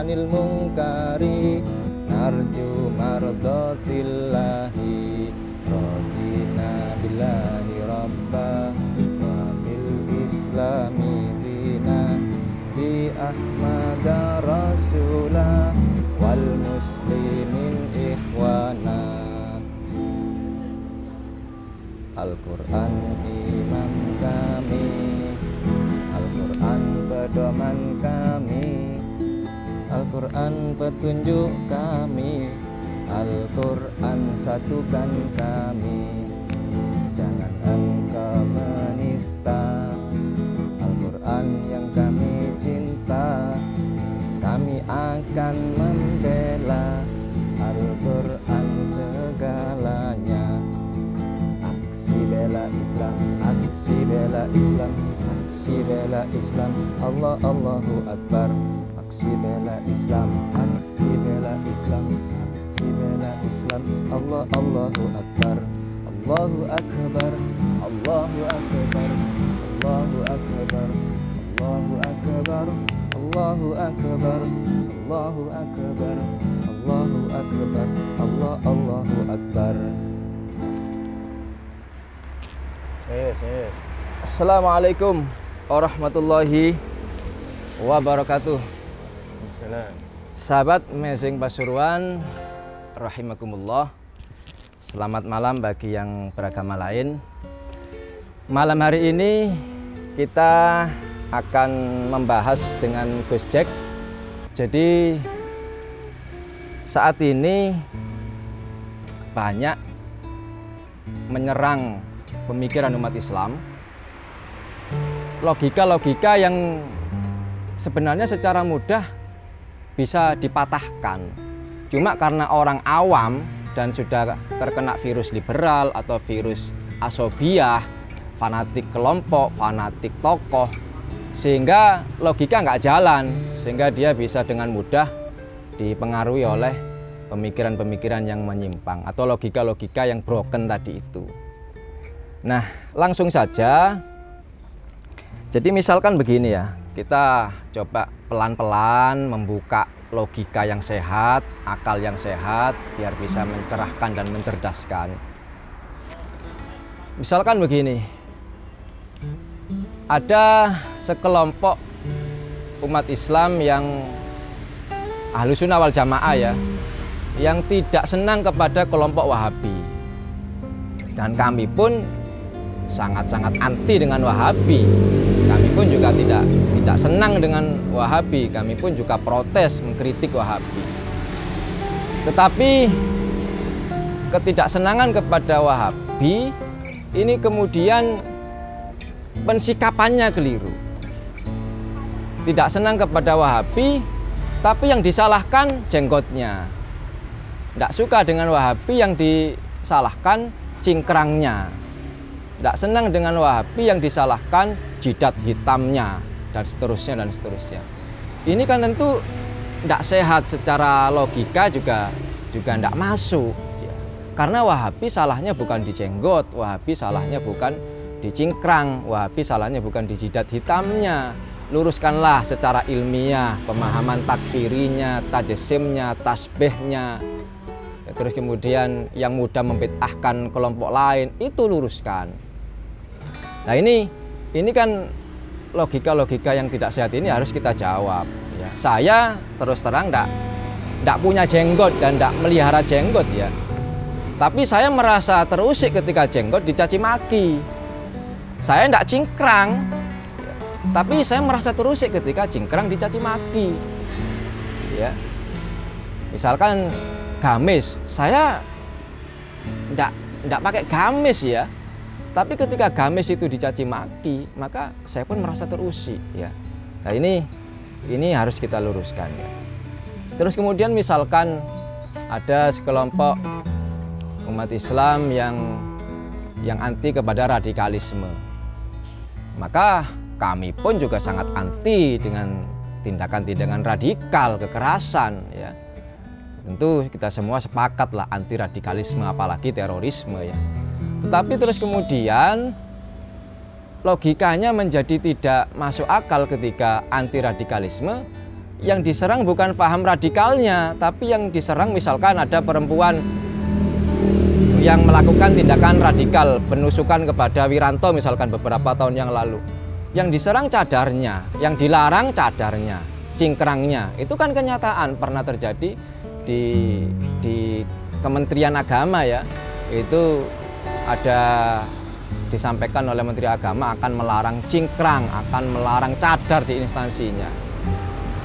anil munkari narju mardatillahi radina billahi rabba wa bil islami dina bi ahmada rasula wal muslimin ikhwana. Al-Quran imam kami, Al-Quran pedoman kami, Al-Quran petunjuk kami, Al-Quran satukan kami. Jangan engkau menista Al-Quran yang kami cinta, kami akan membela Al-Quran segalanya. Aksi bela Islam, aksi bela Islam, aksi bela Islam, Allah Allahu Akbar. Aksi bela Islam, aksi bela Islam, aksi bela Islam, Allah Allahu Akbar. Allahu Akbar, Allahu Akbar, Allahu Akbar, Allahu Akbar, Allahu Akbar, Allahu Akbar, Allahu Akbar, Allahu Akbar. Assalamualaikum warahmatullahi wabarakatuh. Sahabat Amazing Pasuruan rahimakumullah. Selamat malam bagi yang beragama lain. Malam hari ini kita akan membahas dengan Gus Jack. Jadi saat ini banyak menyerang pemikiran umat Islam, logika-logika yang sebenarnya secara mudah bisa dipatahkan. Cuma karena orang awam dan sudah terkena virus liberal atau virus asobiah, fanatik kelompok, fanatik tokoh, sehingga logika nggak jalan, sehingga dia bisa dengan mudah dipengaruhi oleh pemikiran-pemikiran yang menyimpang atau logika-logika yang broken tadi itu. Nah, langsung saja. Jadi misalkan begini ya, kita coba pelan-pelan membuka logika yang sehat, akal yang sehat, biar bisa mencerahkan dan mencerdaskan. Misalkan begini, ada sekelompok umat Islam yang Ahlus Sunnah wal Jamaah ya, yang tidak senang kepada kelompok Wahabi. Dan kami pun sangat-sangat anti dengan Wahabi. Kami pun juga tidak senang dengan Wahabi. Kami pun juga protes mengkritik Wahabi. Tetapi ketidaksenangan kepada Wahabi ini kemudian pensikapannya keliru. Tidak senang kepada Wahabi, tapi yang disalahkan jenggotnya. Tidak suka dengan Wahabi, yang disalahkan cingkrangnya. Tidak senang dengan Wahabi, yang disalahkan jidat hitamnya, dan seterusnya dan seterusnya. Ini kan tentu tidak sehat secara logika, juga tidak masuk. Karena Wahabi salahnya bukan di jenggot, Wahabi salahnya bukan di cingkrang, Wahabi salahnya bukan di jidat hitamnya. Luruskanlah secara ilmiah pemahaman takfirinya, tajsimnya, tasbihnya. Terus kemudian yang mudah membid'ahkan kelompok lain, itu luruskan. Nah ini kan logika-logika yang tidak sehat ini harus kita jawab. Ya. Saya terus terang tidak punya jenggot dan tidak melihara jenggot ya. Tapi saya merasa terusik ketika jenggot dicaci maki. Saya tidak cingkrang, ya. Tapi saya merasa terusik ketika cingkrang dicaci maki. Ya. Misalkan gamis, saya tidak pakai gamis ya. Tapi ketika gamis itu dicaci maki, maka saya pun merasa terusik ya. Nah ini harus kita luruskan ya. Terus kemudian misalkan ada sekelompok umat Islam yang anti kepada radikalisme, maka kami pun juga sangat anti dengan tindakan-tindakan radikal, kekerasan ya. Tentu kita semua sepakatlah anti radikalisme, apalagi terorisme ya. Tetapi terus kemudian logikanya menjadi tidak masuk akal ketika anti radikalisme yang diserang bukan paham radikalnya, tapi yang diserang misalkan ada perempuan yang melakukan tindakan radikal, penusukan kepada Wiranto misalkan beberapa tahun yang lalu. Yang diserang cadarnya, yang dilarang cadarnya, cingkrangnya. Itu kan kenyataan pernah terjadi di Kementerian Agama ya. Itu ada disampaikan oleh Menteri Agama akan melarang cingkrang, akan melarang cadar di instansinya.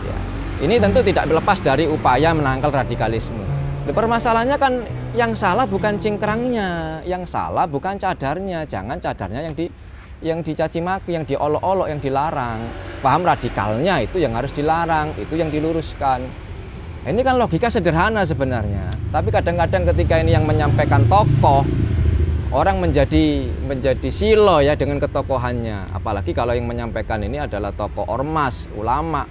Ya. Ini tentu tidak lepas dari upaya menangkal radikalisme. Permasalahannya kan yang salah bukan cingkrangnya, yang salah bukan cadarnya. Jangan cadarnya yang dicaci maki, yang diolok-olok, yang dilarang. Paham radikalnya itu yang harus dilarang, itu yang diluruskan. Ini kan logika sederhana sebenarnya. Tapi kadang-kadang ketika ini yang menyampaikan tokoh, orang menjadi silo ya dengan ketokohannya. Apalagi kalau yang menyampaikan ini adalah tokoh ormas, ulama.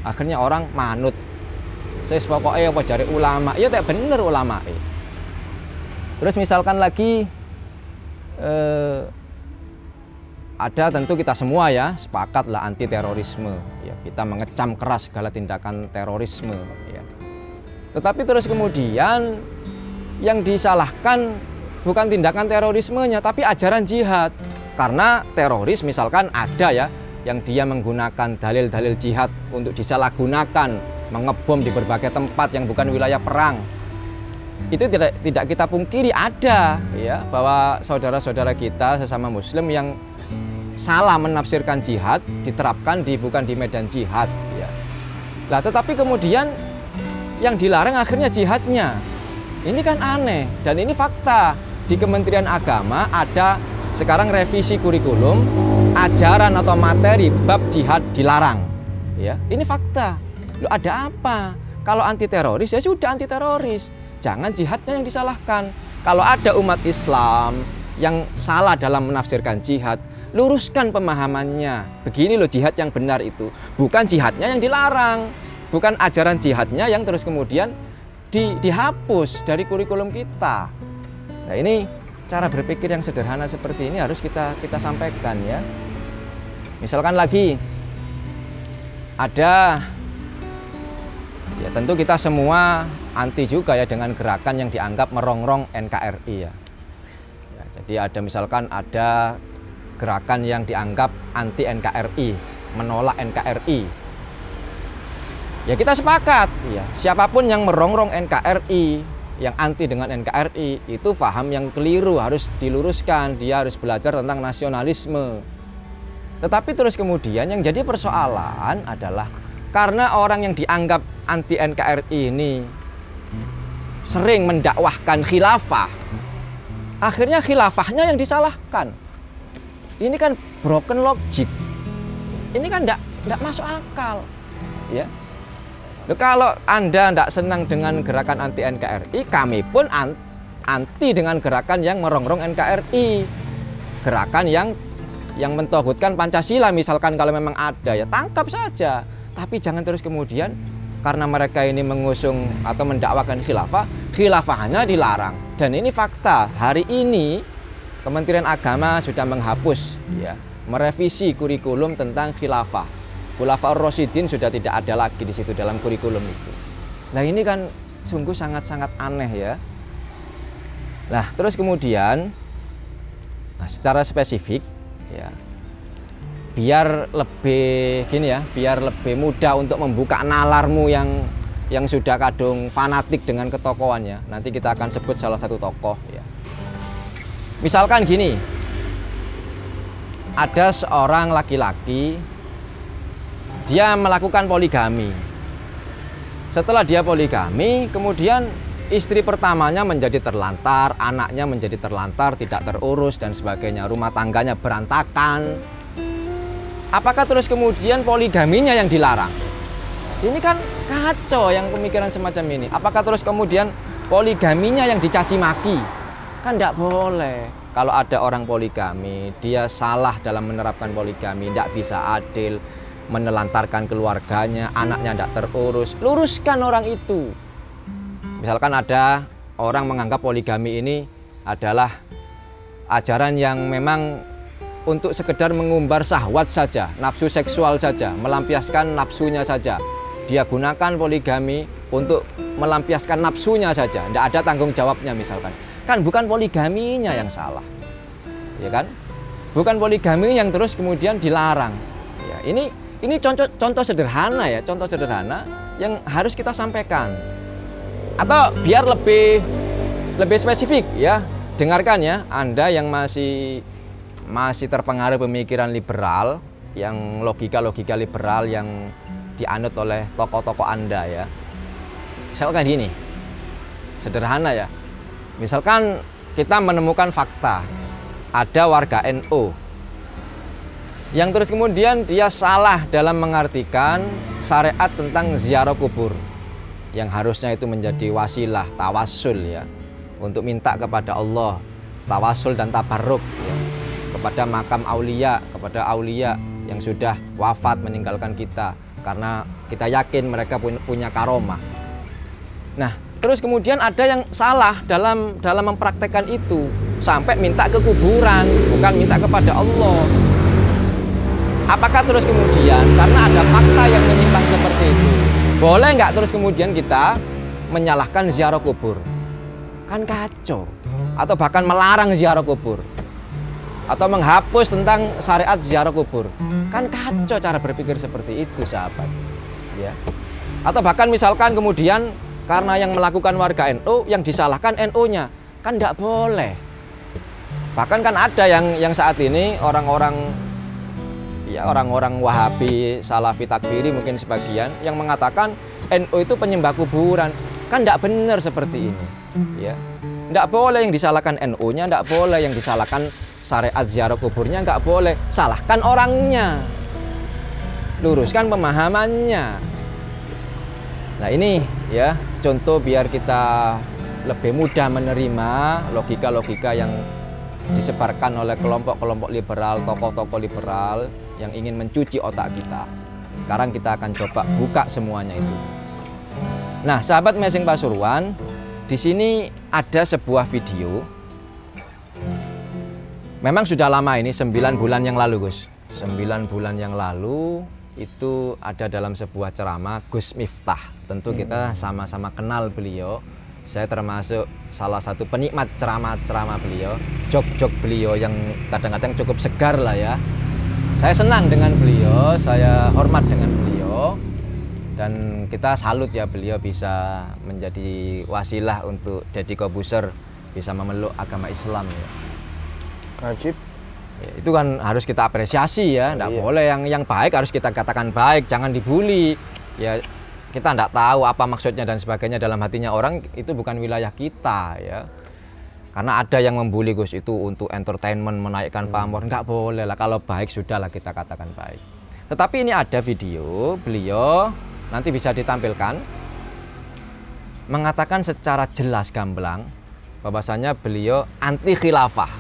Akhirnya orang manut. Saya pokoknya apa cari ulama. Ya tak bener ulama. Terus misalkan lagi ada tentu kita semua ya sepakat lah anti terorisme. Ya, kita mengecam keras segala tindakan terorisme. Ya. Tetapi terus kemudian yang disalahkan bukan tindakan terorismenya, tapi ajaran jihad. Karena teroris misalkan ada ya, yang dia menggunakan dalil-dalil jihad untuk disalahgunakan, mengebom di berbagai tempat yang bukan wilayah perang. Itu tidak kita pungkiri ada ya, bahwa saudara-saudara kita sesama muslim yang salah menafsirkan jihad diterapkan bukan di medan jihad ya. Nah, tetapi kemudian yang dilarang akhirnya jihadnya. Ini kan aneh dan ini fakta. Di Kementerian Agama ada sekarang revisi kurikulum, ajaran atau materi bab jihad dilarang. Ya, ini fakta. Loh, ada apa? Kalau anti teroris ya sudah anti teroris. Jangan jihadnya yang disalahkan. Kalau ada umat Islam yang salah dalam menafsirkan jihad, luruskan pemahamannya. Begini loh jihad yang benar itu. Bukan jihadnya yang dilarang. Bukan ajaran jihadnya yang terus kemudian dihapus dari kurikulum kita. Nah, ini cara berpikir yang sederhana seperti ini harus kita sampaikan ya. Misalkan lagi ada ya tentu kita semua anti juga ya dengan gerakan yang dianggap merongrong NKRI ya. Ya, jadi ada misalkan ada gerakan yang dianggap anti NKRI, menolak NKRI. Ya kita sepakat ya, siapapun yang merongrong NKRI, yang anti dengan NKRI itu paham yang keliru, harus diluruskan. Dia harus belajar tentang nasionalisme. Tetapi terus kemudian yang jadi persoalan adalah karena orang yang dianggap anti NKRI ini sering mendakwahkan khilafah, akhirnya khilafahnya yang disalahkan. Ini kan broken logic. Ini kan tidak masuk akal. Ya. Loh, kalau Anda tidak senang dengan gerakan anti NKRI, kami pun anti dengan gerakan yang merongrong NKRI. Gerakan yang mentauhidkan Pancasila misalkan kalau memang ada ya tangkap saja. Tapi jangan terus kemudian karena mereka ini mengusung atau mendakwakan khilafah, khilafahnya dilarang. Dan ini fakta. Hari ini Kementerian Agama sudah menghapus ya, merevisi kurikulum tentang khilafah. Khulafaur Rasyidin sudah tidak ada lagi di situ dalam kurikulum itu. Nah, ini kan sungguh sangat-sangat aneh ya. Nah, terus kemudian secara spesifik ya, biar lebih gini ya, biar lebih mudah untuk membuka nalarmu yang sudah kadung fanatik dengan ketokohannya. Nanti kita akan sebut salah satu tokoh ya. Misalkan gini, ada seorang laki-laki, dia melakukan poligami. Setelah dia poligami, kemudian istri pertamanya menjadi terlantar, anaknya menjadi terlantar, tidak terurus dan sebagainya, rumah tangganya berantakan. Apakah terus kemudian poligaminya yang dilarang? Ini kan kacau yang pemikiran semacam ini. Apakah terus kemudian poligaminya yang dicaci maki? Kan tidak boleh. Kalau ada orang poligami, dia salah dalam menerapkan poligami, tidak bisa adil, menelantarkan keluarganya, anaknya tidak terurus, luruskan orang itu. Misalkan ada orang menganggap poligami ini adalah ajaran yang memang untuk sekedar mengumbar syahwat saja, nafsu seksual saja, melampiaskan nafsunya saja. dia gunakan poligami untuk melampiaskan nafsunya saja, tidak ada tanggung jawabnya misalkan, kan bukan poligaminya yang salah, ya kan? Bukan poligami yang terus kemudian dilarang. Ya, ini contoh sederhana ya, contoh sederhana yang harus kita sampaikan. Atau biar lebih spesifik ya, dengarkan ya, Anda yang masih terpengaruh pemikiran liberal, yang logika liberal yang dianut oleh tokoh-tokoh Anda ya. Misalkan gini, sederhana ya. Misalkan kita menemukan fakta, ada warga NU yang terus kemudian dia salah dalam mengartikan syariat tentang ziarah kubur, yang harusnya itu menjadi wasilah, tawasul ya, untuk minta kepada Allah, tawasul dan tabarruk ya, kepada makam aulia, kepada aulia yang sudah wafat meninggalkan kita, karena kita yakin mereka punya karomah. Nah, terus kemudian ada yang salah dalam mempraktekkan itu, sampai minta ke kuburan, bukan minta kepada Allah. Apakah terus kemudian karena ada fakta yang menyimpang seperti itu, boleh nggak terus kemudian kita menyalahkan ziarah kubur? Kan kacau. Atau bahkan melarang ziarah kubur, atau menghapus tentang syariat ziarah kubur. Kan kacau cara berpikir seperti itu, sahabat. Ya. Atau bahkan misalkan kemudian karena yang melakukan warga NU, yang disalahkan NU-nya, kan tidak boleh. Bahkan kan ada yang saat ini orang-orang Wahabi, Salafi, Takfiri mungkin sebagian yang mengatakan NU itu penyembah kuburan. Kan tidak benar seperti ini. Ya. Tidak boleh yang disalahkan NU-nya, tidak boleh yang disalahkan syariat ziarah kuburnya, nggak boleh. Salahkan orangnya, luruskan pemahamannya. Nah ini ya contoh biar kita lebih mudah menerima logika-logika yang disebarkan oleh kelompok-kelompok liberal, tokoh-tokoh liberal yang ingin mencuci otak kita. Sekarang kita akan coba buka semuanya itu. Nah, sahabat Messing Pasuruan, di sini ada sebuah video. Memang sudah lama ini, 9 bulan yang lalu Gus. 9 bulan yang lalu itu ada dalam sebuah ceramah Gus Miftah. Tentu kita sama-sama kenal beliau. Saya termasuk salah satu penikmat ceramah-ceramah beliau, jok-jok beliau yang kadang-kadang cukup segar lah ya. Saya senang dengan beliau, saya hormat dengan beliau, dan kita salut ya beliau bisa menjadi wasilah untuk Deddy Corbuzier bisa memeluk agama Islam ya. Wajib. Ya, itu kan harus kita apresiasi ya, tidak boleh yang baik harus kita katakan baik, jangan dibully. Ya kita tidak tahu apa maksudnya dan sebagainya dalam hatinya orang, itu bukan wilayah kita ya. Karena ada yang membuli Gus itu untuk entertainment, menaikkan pamor, nggak boleh lah. Kalau baik sudahlah kita katakan baik. Tetapi ini ada video beliau, nanti bisa ditampilkan, mengatakan secara jelas gamblang bahwasanya beliau anti khilafah,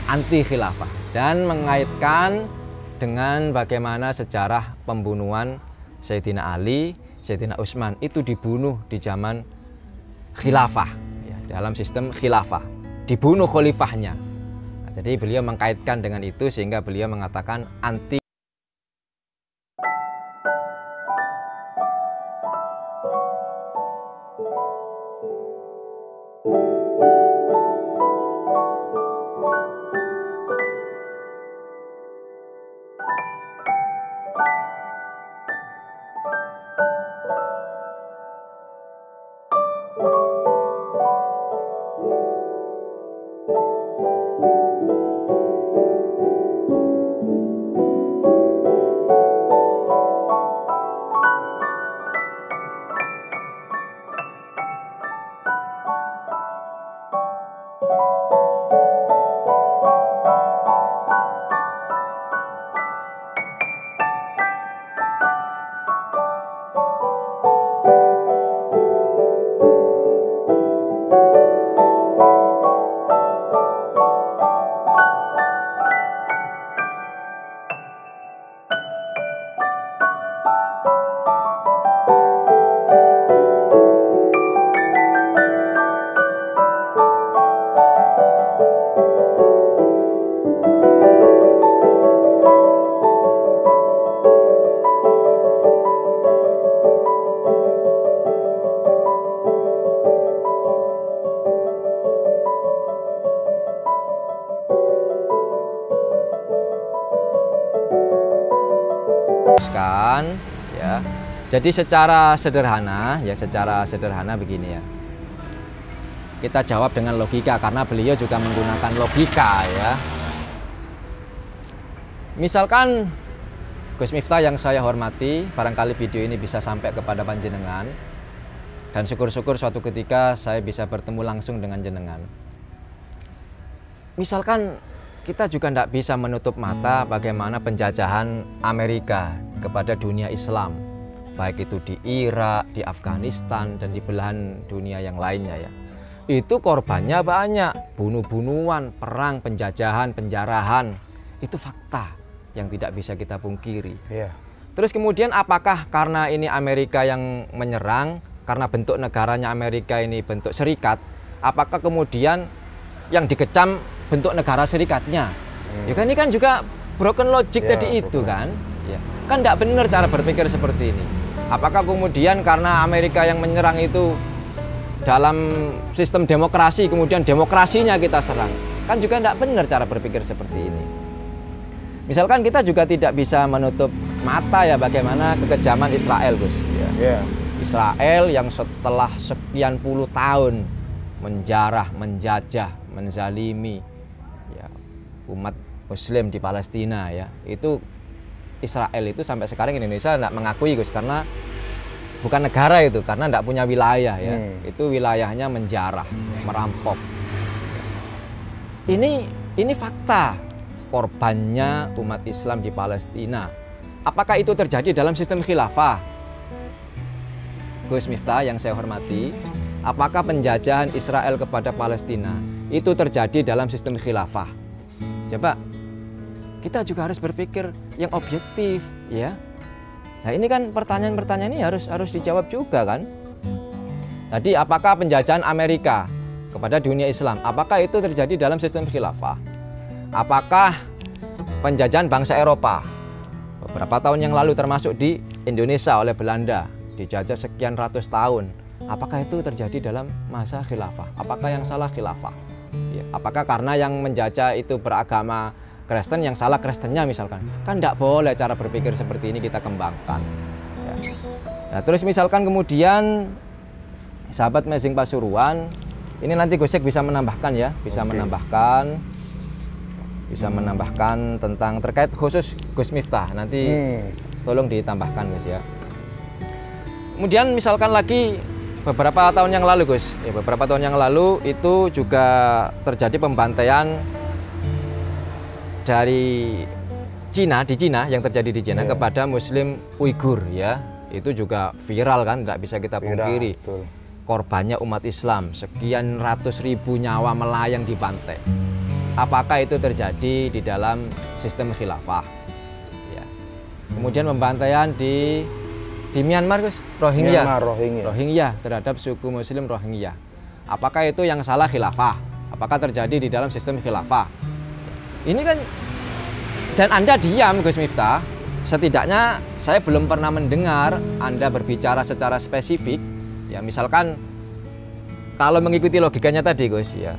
anti khilafah, dan mengaitkan dengan bagaimana sejarah pembunuhan Sayyidina Ali, Sayyidina Utsman itu dibunuh di zaman khilafah ya, dalam sistem khilafah, dibunuh khalifahnya. Nah, jadi beliau mengkaitkan dengan itu sehingga beliau mengatakan anti. Jadi secara sederhana begini ya. Kita jawab dengan logika karena beliau juga menggunakan logika ya. Misalkan Gus Miftah yang saya hormati, barangkali video ini bisa sampai kepada panjenengan, dan syukur-syukur suatu ketika saya bisa bertemu langsung dengan jenengan. Misalkan kita juga tidak bisa menutup mata bagaimana penjajahan Amerika kepada dunia Islam, baik itu di Irak, di Afghanistan, dan di belahan dunia yang lainnya ya. Itu korbannya banyak, bunuh-bunuhan, perang, penjajahan, penjarahan, itu fakta yang tidak bisa kita pungkiri. Yeah. Terus kemudian apakah karena ini Amerika yang menyerang, karena bentuk negaranya Amerika ini bentuk serikat, apakah kemudian yang dikecam bentuk negara serikatnya? Ya kan ini kan juga broken logic tadi itu kan. Ya. Kan tidak benar cara berpikir seperti ini. Apakah kemudian karena Amerika yang menyerang itu dalam sistem demokrasi, kemudian demokrasinya kita serang? Kan juga tidak benar cara berpikir seperti ini. Misalkan kita juga tidak bisa menutup mata ya bagaimana kekejaman Israel, Gus. Ya. Israel yang setelah sekian puluh tahun menjarah, menjajah, menzalimi ya, umat Muslim di Palestina ya. Itu Israel itu sampai sekarang Indonesia tidak mengakui, Gus, karena bukan negara itu, karena tidak punya wilayah ya. Itu wilayahnya menjarah, merampok. Ini fakta. Korbannya umat Islam di Palestina. Apakah itu terjadi dalam sistem khilafah? Gus Miftah yang saya hormati, apakah penjajahan Israel kepada Palestina itu terjadi dalam sistem khilafah? Coba kita juga harus berpikir yang objektif ya. Nah ini kan pertanyaan-pertanyaan ini harus dijawab juga kan. Tadi apakah penjajahan Amerika kepada dunia Islam, apakah itu terjadi dalam sistem khilafah? Apakah penjajahan bangsa Eropa beberapa tahun yang lalu termasuk di Indonesia oleh Belanda dijajah sekian ratus tahun, apakah itu terjadi dalam masa khilafah? Apakah yang salah khilafah? Ya, apakah karena yang menjajah itu beragama Kristen, yang salah Kristennya misalkan? Kan tidak boleh cara berpikir seperti ini kita kembangkan ya. Nah terus misalkan kemudian sahabat Amazing Pasuruan, ini nanti Gusek bisa menambahkan ya, bisa menambahkan tentang terkait khusus Gus Miftah, nanti tolong ditambahkan Gus ya. Kemudian misalkan lagi beberapa tahun yang lalu Gus, ya, beberapa tahun yang lalu itu juga terjadi pembantaian dari Cina, di Cina, yang terjadi di Cina kepada Muslim Uighur ya. Itu juga viral kan, tidak bisa kita pungkiri. Korbannya umat Islam, sekian ratus ribu nyawa melayang dibantai. Apakah itu terjadi di dalam sistem khilafah? Ya. Kemudian pembantaian di Myanmar, Gus, Rohingya terhadap suku Muslim Rohingya. Apakah itu yang salah khilafah? Apakah terjadi di dalam sistem khilafah? Ini kan, dan Anda diam, Gus Miftah. Setidaknya saya belum pernah mendengar Anda berbicara secara spesifik. Ya, misalkan kalau mengikuti logikanya tadi, Gus, ya.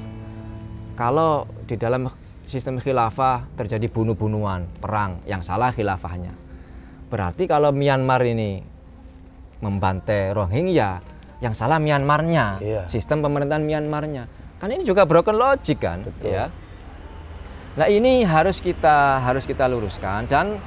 Kalau di dalam sistem khilafah terjadi bunuh-bunuhan, perang, yang salah khilafahnya. Berarti kalau Myanmar ini membantai Rohingya, yang salah Myanmarnya, sistem pemerintahan Myanmarnya. Kan ini juga broken logic kan, ya. Nah ini harus kita luruskan. Dan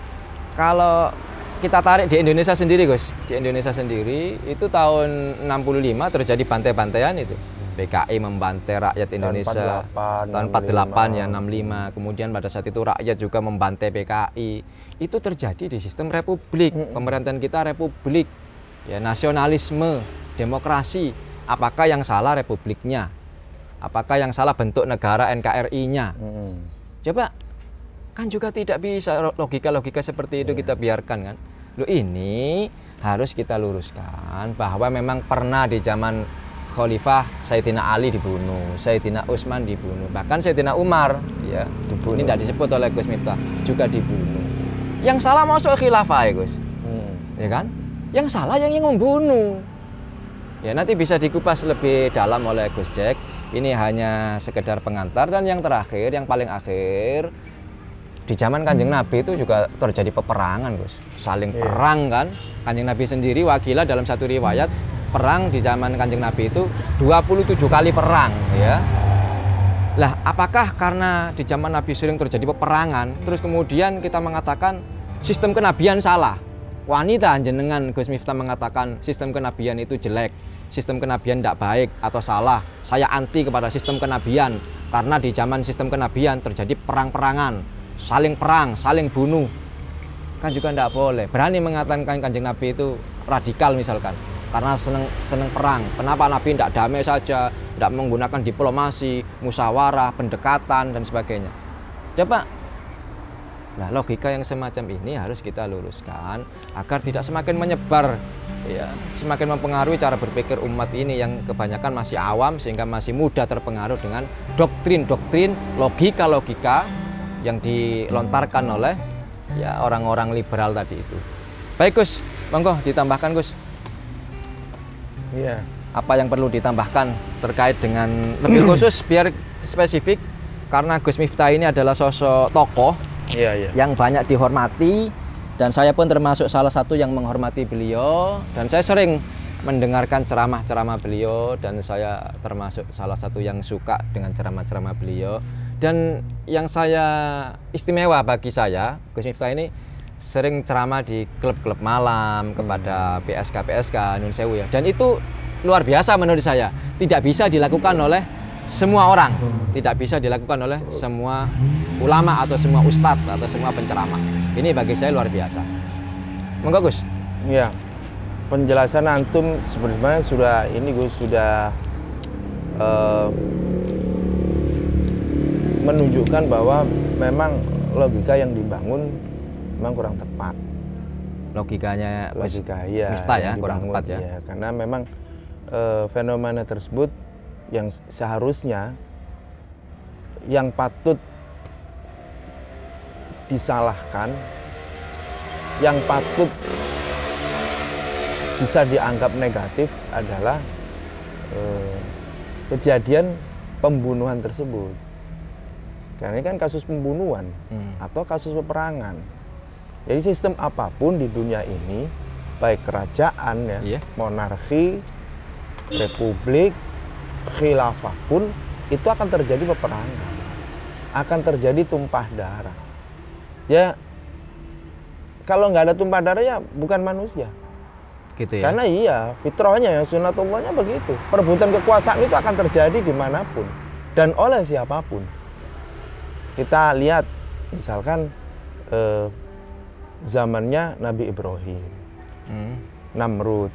kalau kita tarik di Indonesia sendiri, Gus, di Indonesia sendiri itu tahun 65 terjadi bantai-bantaian itu. PKI membantai rakyat Indonesia tahun 48 ya, 65. Kemudian pada saat itu rakyat juga membantai PKI. Itu terjadi di sistem republik. Pemerintahan kita republik. Ya, nasionalisme, demokrasi. Apakah yang salah republiknya? Apakah yang salah bentuk negara NKRI-nya? Coba, kan juga tidak bisa logika-logika seperti itu kita biarkan kan. Loh, ini harus kita luruskan bahwa memang pernah di zaman Khalifah Sayyidina Ali dibunuh, Sayyidina Utsman dibunuh, bahkan Sayyidina Umar ya dibunuh. Ini tidak disebut oleh Gus Miftah, juga dibunuh. Yang salah masuk khilafah ya Gus, ya kan? Yang salah yang membunuh. Ya nanti bisa dikupas lebih dalam oleh Gus Jack. Ini hanya sekedar pengantar. Dan yang terakhir, yang paling akhir, di zaman Kanjeng Nabi itu juga terjadi peperangan, Gus. Saling perang kan. Kanjeng Nabi sendiri Wakilah dalam satu riwayat perang di zaman Kanjeng Nabi itu 27 kali perang ya. Lah, apakah karena di zaman Nabi sering terjadi peperangan, terus kemudian kita mengatakan sistem kenabian salah? Wanita jenengan Gus Miftah mengatakan sistem kenabian itu jelek, sistem kenabian tidak baik atau salah. Saya anti kepada sistem kenabian karena di zaman sistem kenabian terjadi perang-perangan, saling perang, saling bunuh. Kan juga tidak boleh. Berani mengatakan Kanjeng Nabi itu radikal misalkan karena seneng perang. Kenapa Nabi tidak damai saja, tidak menggunakan diplomasi, musyawarah, pendekatan dan sebagainya? Coba. Nah, logika yang semacam ini harus kita luruskan agar tidak semakin menyebar ya, semakin mempengaruhi cara berpikir umat ini yang kebanyakan masih awam sehingga masih mudah terpengaruh dengan doktrin-doktrin, logika-logika yang dilontarkan oleh ya orang-orang liberal tadi itu. Baik Gus, monggo ditambahkan Gus. Iya. Apa yang perlu ditambahkan terkait dengan lebih khusus biar spesifik karena Gus Miftah ini adalah sosok tokoh yang banyak dihormati dan saya pun termasuk salah satu yang menghormati beliau dan saya sering mendengarkan ceramah-ceramah beliau dan saya termasuk salah satu yang suka dengan ceramah-ceramah beliau. Dan yang saya istimewa bagi saya, Gus Miftah ini sering ceramah di klub-klub malam kepada PSK Nun Sewu ya. Dan itu luar biasa menurut saya. Tidak bisa dilakukan oleh semua orang, tidak bisa dilakukan oleh semua ulama atau semua ustadz atau semua penceramah. Ini bagi saya luar biasa. Monggo Gus. Iya. Penjelasan antum sebenarnya sudah ini Gus sudah menunjukkan bahwa memang logika yang dibangun memang kurang tepat. Logikanya logika Miftah ya kurang tepat ya. Ya. Karena memang fenomena tersebut yang seharusnya yang patut disalahkan, yang patut bisa dianggap negatif adalah kejadian pembunuhan tersebut. Karena ini kan kasus pembunuhan atau kasus peperangan. Jadi sistem apapun di dunia ini, baik kerajaan ya, monarki, republik, khilafah pun itu akan terjadi peperangan, akan terjadi tumpah darah. Ya, kalau nggak ada tumpah darah ya bukan manusia. Gitu ya. Karena iya, fitrahnya ya sunatullahnya begitu. Perebutan kekuasaan itu akan terjadi dimanapun dan oleh siapapun. Kita lihat misalkan zamannya Nabi Ibrahim, Namrud,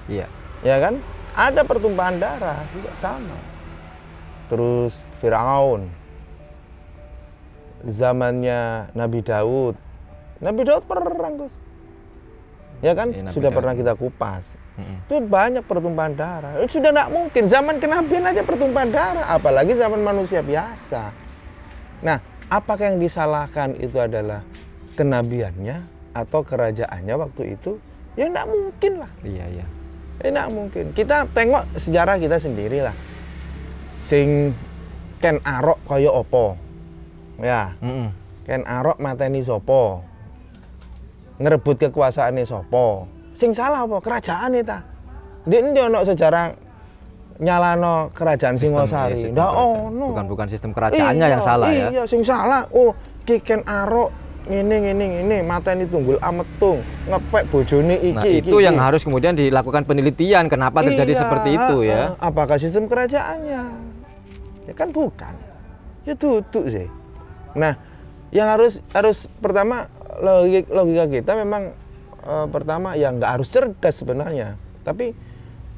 iya, ya kan? Ada pertumpahan darah juga sama. Terus Firaun, zamannya Nabi Daud perang Gus, ya kan? Sudah pernah kita kupas. Itu banyak pertumpahan darah. Itu sudah tidak mungkin. Zaman kenabian aja pertumpahan darah, apalagi zaman manusia biasa. Nah, apakah yang disalahkan itu adalah kenabiannya atau kerajaannya waktu itu? Ya tidak mungkin lah. Iya. Tidak mungkin. Kita tengok sejarah kita sendiri lah. Sing Ken Arok kaya opo, ya. Ken Arok mateni sopo, ngerebut kekuasaane sopo. Sing salah apa? Kerajaan itu. Dia ono sejarah nyalano kerajaan Singosari. Ndak ono. Bukan sistem kerajaannya yang salah ya. Iya, sing salah. Oh, Ki Ken Arok ngene mateni tunggul ametung, ngepek bojone iki. Nah, itu yang harus kemudian dilakukan penelitian kenapa terjadi seperti itu ya. Apakah sistem kerajaannya? Ya kan bukan. Ya tutup sih. Nah, yang harus pertama logika kita memang pertama ya nggak harus cerdas sebenarnya, tapi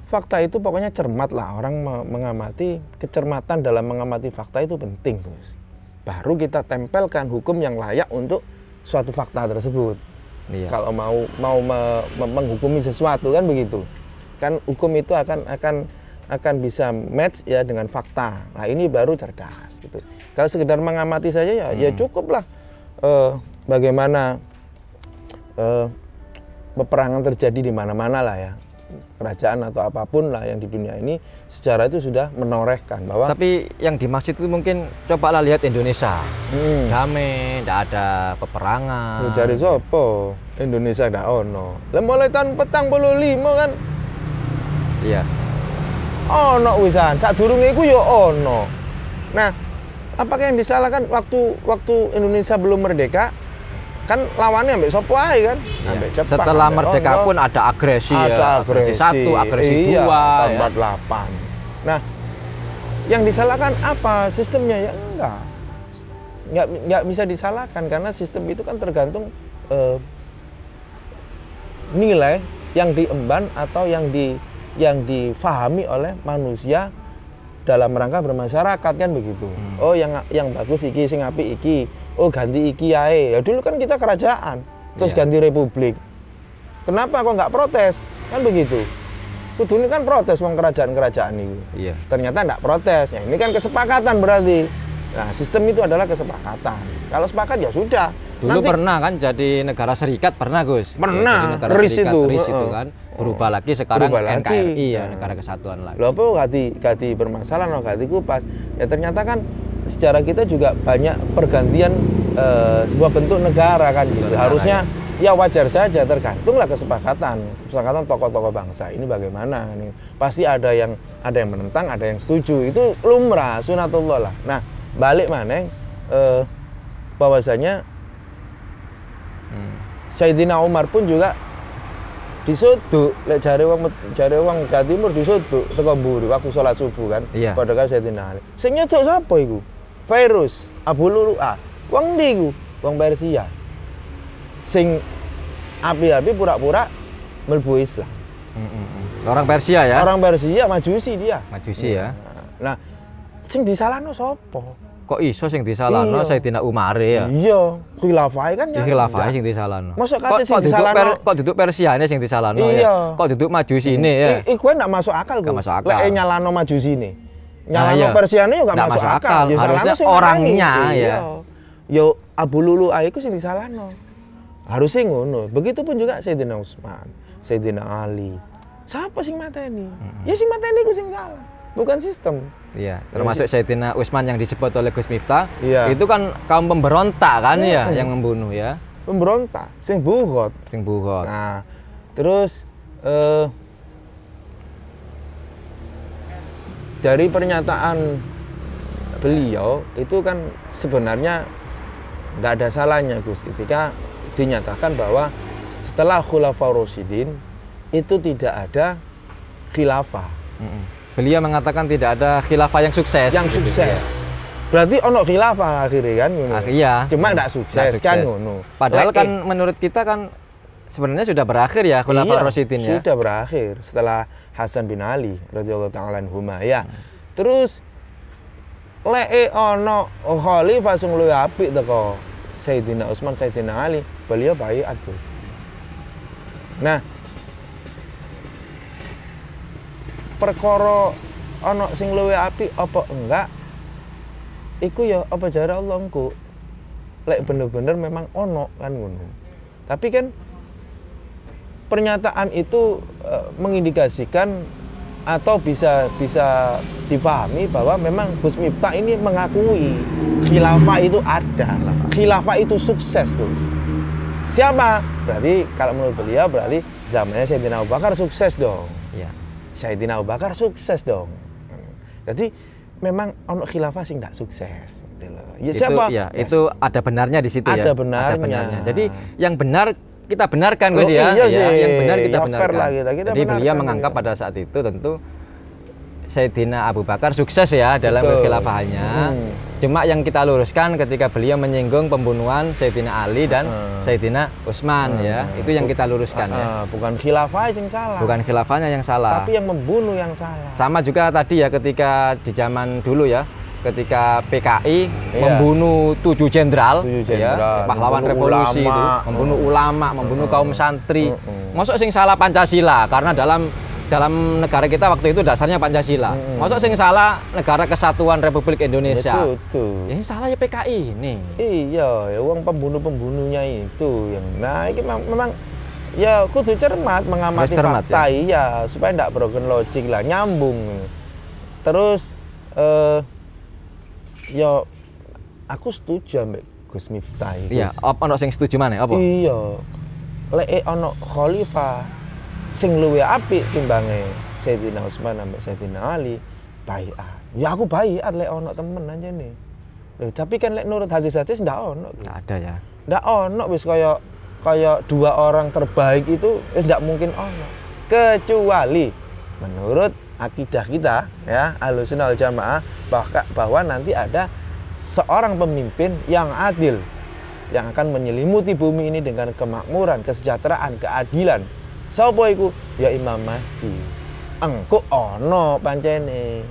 fakta itu pokoknya cermat lah. Orang mengamati, kecermatan dalam mengamati fakta itu penting, Gus. Baru kita tempelkan hukum yang layak untuk suatu fakta tersebut. Iya. Kalau mau menghukumi sesuatu kan begitu. Kan hukum itu akan bisa match ya dengan fakta. Nah, ini baru cerdas gitu. Kalau sekedar mengamati saja ya cukup lah. Bagaimana peperangan terjadi di mana-mana lah ya. kerajaan atau apapun lah yang di dunia ini sejarah itu sudah menorehkan bahwa. Tapi yang dimaksud itu mungkin cobalah lihat Indonesia, damai, tidak ada peperangan. Cari sopo Indonesia ndak ono. Lah mulai tahun 45 kan. Iya. Ono wisan, sadurunge iku ya ono. Nah, apakah yang disalahkan waktu Indonesia belum merdeka? Kan lawannya ambek sopo ae kan? Ambek Jepang. Setelah merdeka pun ada agresi ya. Agresi 1, agresi 2 tahun ya. 48. Nah, yang disalahkan apa? Sistemnya ya enggak bisa disalahkan karena sistem itu kan tergantung nilai yang diemban atau yang difahami oleh manusia dalam rangka bermasyarakat kan begitu. Oh yang bagus iki sing apik iki. Oh ganti iki ae. Ya dulu kan kita kerajaan, terus ganti republik. Kenapa kok nggak protes? Kan begitu. Kudune kan protes wong kerajaan-kerajaan itu. Iya. Ternyata nggak protes. Ya ini kan kesepakatan berarti. Nah, sistem itu adalah kesepakatan. Kalau sepakat ya sudah. Dulu pernah kan jadi negara serikat pernah Gus. Pernah. Jadi negara serikat RIS itu kan berubah lagi sekarang NKRI ya, Negara Kesatuan lagi. Loh apa ganti bermasalah, ganti kupas. Ya ternyata kan secara kita juga banyak pergantian sebuah bentuk negara kan gitu. Harusnya ya wajar saja, tergantunglah kesepakatan tokoh-tokoh bangsa ini bagaimana nih. Pasti ada yang menentang, ada yang setuju. Itu lumrah, sunatullah lah. Nah, balik maneng bahwasanya Sayyidina Umar pun juga disuduk, lek jare wong Jawa Timur disuduk teko mburi waktu sholat subuh kan. Padha karo Sayyidina Ali. Sing nyuduk sapa iku? Virus, Abu Lu'lu'ah. Wong ndi iku? Wong Persia. Sing api-api pura-pura mlebu Islam. Orang Persia ya? Orang Persia, Majusi dia. Majusi ya. Nah, sing disalahno sapa? Kok iso sing disalahno Sayyidina Umar ya? Iya, khilafah kan ya. Khilafah sing disalahno. Mosok kate sing disalahno. Kok duduk Persiane sing disalahno ya? Kok duduk Majusine ya? Iku ndak masuk akal kok. Lek nyalano Majusine. Nyalano iya. Persiane yo gak masuk akal. Ya harusnya orangnya ya. Yo Abu Lu'lu'ah iku sing disalahno. Harusnya ngono. Begitupun juga Sayyidina Utsman, Sayyidina Ali. Siapa sing mateni? Ya sing mateni iku sing salah, bukan sistem. Iya, termasuk Sayyidina Utsman yang disebut oleh Gus Miftah. Itu kan kaum pemberontak kan ya yang membunuh ya. Pemberontak, sing buhot. Nah, terus dari pernyataan beliau itu kan sebenarnya tidak ada salahnya Gus ketika dinyatakan bahwa setelah Khulafaur Rasyidin itu tidak ada khilafah. Beliau mengatakan tidak ada khilafah yang sukses. Yang sukses. Berarti ono khilafah akhirnya kan ngono. Iya. Cuma tidak sukses kan ngono. Padahal kan menurut kita kan sebenarnya sudah berakhir ya Khulafaur Rasyidin ya. Sudah berakhir setelah Hasan bin Ali radhiyallahu taala anhuma ya. Terus lek ono khalifah sing luwih apik teko Sayyidina Utsman, Sayyidina Ali, beliau baiat Gus. Nah, perkara ana sing luwih apik apa enggak iku ya apa jare Allah engko lek bener-bener memang ono kan ngono. Tapi kan pernyataan itu mengindikasikan atau bisa dipahami bahwa memang Gus Miftah ini mengakui khilafah itu ada, khilafah itu sukses Gus. Siapa? Berarti kalau menurut beliau berarti zamannya Sayyidina Abu Bakar sukses dong. Iya. Sayyidina Abu Bakar sukses dong. Jadi memang ono khilafah sing ndak sukses. Ya siapa? Itu ada benarnya di situ ya. Ada benarnya. Jadi yang benar kita benarkan Gus ya. Yang benar kita benarkan. Jadi beliau menganggap pada saat itu tentu Sayyidina Abu Bakar sukses ya dalam kekhilafahannya. Cuma yang kita luruskan ketika beliau menyinggung pembunuhan Sayyidina Ali dan Sayyidina Utsman ya. Itu yang kita luruskan ya. Bukan khilafah yang salah. Bukan khilafahnya yang salah. Tapi yang membunuh yang salah. Sama juga tadi ya ketika di zaman dulu ya. Ketika PKI membunuh 7 jenderal ya, pahlawan revolusi itu, membunuh ulama, membunuh kaum santri. Masuk sing salah Pancasila karena dalam negara kita waktu itu dasarnya Pancasila. Masuk sing salah Negara Kesatuan Republik Indonesia. Yang salah ya PKI ini. Iya, ya uang pembunuh-pembunuhnya itu yang. Nah, ini memang ya kudu cermat mengamati cermat, fakta iya supaya ndak broken logic lah, nyambung. Terus ya aku setuju ambek Gus Miftah iki. Iya, ono sing setuju maneh apa? Iya. Lek ono khalifah sing luwih apik timbange Sayyidina Utsman ambek Sayyidina Ali, baiat. Ya aku baiat lek ono temen anjene. Loh, tapi kan lek nurut hadis-hadis ndak ono. Nggak ada ya. Ndak ono wis kaya dua orang terbaik itu wis ndak mungkin ono. Kecuali menurut akidah kita ya Ahlussunnah wal Jamaah bahwa nanti ada seorang pemimpin yang adil yang akan menyelimuti bumi ini dengan kemakmuran, kesejahteraan, keadilan. Sapa iku? Ya Imam Mahdi. Engko ono pancene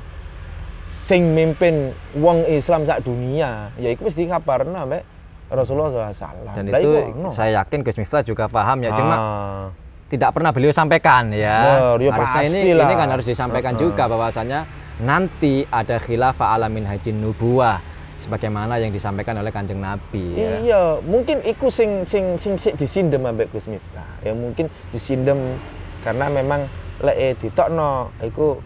sing mimpin wong Islam sak dunia, ya iku wis dikabarno ambek Rasulullah SAW. Dan itu saya yakin Gus Miftah juga paham ya, cuma tidak pernah beliau sampaikan ya. Harusnya ini kan harus disampaikan juga bahwasanya nanti ada khilafah ala minhajin nubuwah sebagaimana yang disampaikan oleh Kanjeng Nabi ya. Iya, mungkin iku sing disindem ambek Gus Miftah. Ya mungkin disindem karena memang lek ditokno iku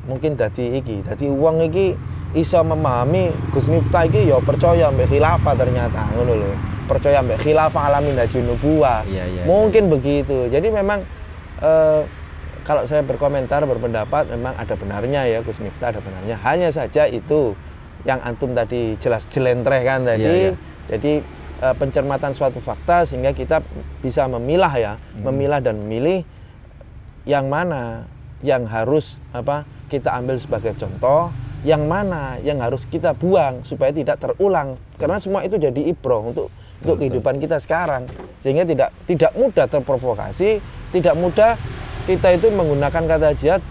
mungkin dadi wong iki iso memahami Gus Miftah iki ya percaya ambek khilafah ternyata ngono lho. Percaya ambek khilafah ala minhajin nubuwah. Iya, mungkin begitu. Jadi memang kalau saya berkomentar berpendapat memang ada benarnya ya Gus Miftah, ada benarnya. Hanya saja itu yang antum tadi jelas jelentreh kan tadi. Jadi pencermatan suatu fakta sehingga kita bisa memilah ya, memilah dan memilih yang mana yang harus kita ambil sebagai contoh, yang mana yang harus kita buang supaya tidak terulang. Karena semua itu jadi ibrah untuk kehidupan kita sekarang. Sehingga tidak mudah terprovokasi, tidak mudah kita itu menggunakan kata jihad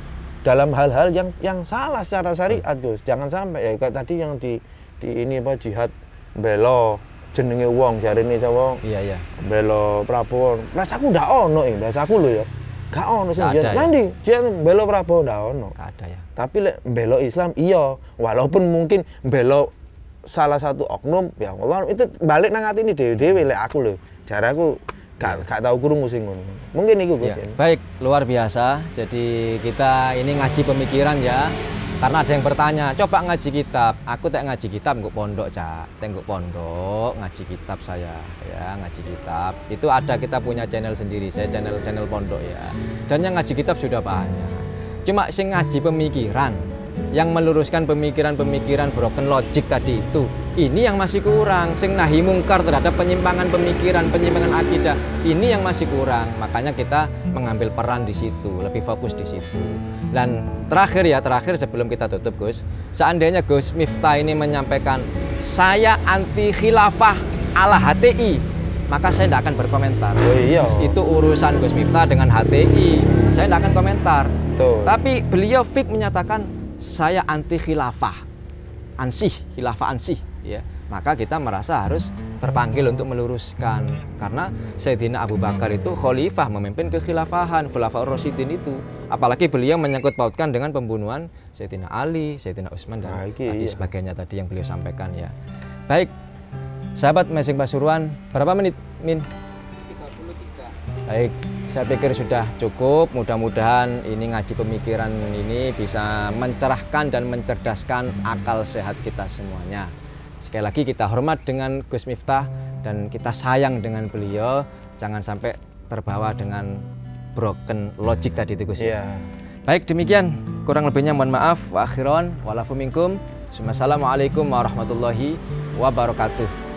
dalam hal-hal yang salah secara syariat, Gus. Jangan sampai ya kayak tadi yang di ini jihad belo jenenge wong jarine sapa? Iya. Belo Prabowo. Rasaku ndak ono rasaku lho ya. Gak ono sing jihad. Ya. Nanti jihad belo Prabowo ndak ono. Gak ada ya. Tapi lek belo Islam iya, walaupun mungkin belo salah satu oknum ya Allah itu balik nang atine dhewe-dhewe lek aku lho. Jaraku gak tahu krungu sing ngono. Mungkin iku Gus. Ya, baik, luar biasa. Jadi kita ini ngaji pemikiran ya. Karena ada yang bertanya, coba ngaji kitab. Aku tak ngaji kitab nggo pondok, Cak. Tengok pondok ngaji kitab saya ya, ngaji kitab. Itu ada kita punya channel sendiri. Saya channel pondok ya. Dan yang ngaji kitab sudah banyak. Cuma sing ngaji pemikiran yang meluruskan pemikiran-pemikiran broken logic tadi itu, ini yang masih kurang. Sing nahi mungkar terhadap penyimpangan pemikiran, penyimpangan akidah, ini yang masih kurang. Makanya kita mengambil peran di situ, lebih fokus di situ. Dan terakhir sebelum kita tutup Gus, seandainya Gus Miftah ini menyampaikan saya anti khilafah ala HTI, maka saya tidak akan berkomentar. Oh, iya. Itu urusan Gus Miftah dengan HTI, saya tidak akan komentar. Tuh. Tapi beliau fik menyatakan saya anti khilafah ansih ya. Maka kita merasa harus terpanggil untuk meluruskan, karena Sayyidina Abu Bakar itu khalifah memimpin kekhilafahan, Khulafaur Rasyidin itu. Apalagi beliau menyangkut pautkan dengan pembunuhan Sayyidina Ali, Sayyidina Utsman dan tadi sebagainya tadi yang beliau sampaikan ya. Baik, sahabat Mesing Pasuruan, berapa menit Min? 33. Baik, saya pikir sudah cukup. Mudah-mudahan ini ngaji pemikiran ini bisa mencerahkan dan mencerdaskan akal sehat kita semuanya. Sekali lagi kita hormat dengan Gus Miftah dan kita sayang dengan beliau. Jangan sampai terbawa dengan broken logic tadi itu Gus. Iya. Baik, demikian. Kurang lebihnya mohon maaf. Wa akhiron walafu minkum. Assalamualaikum warahmatullahi wabarakatuh.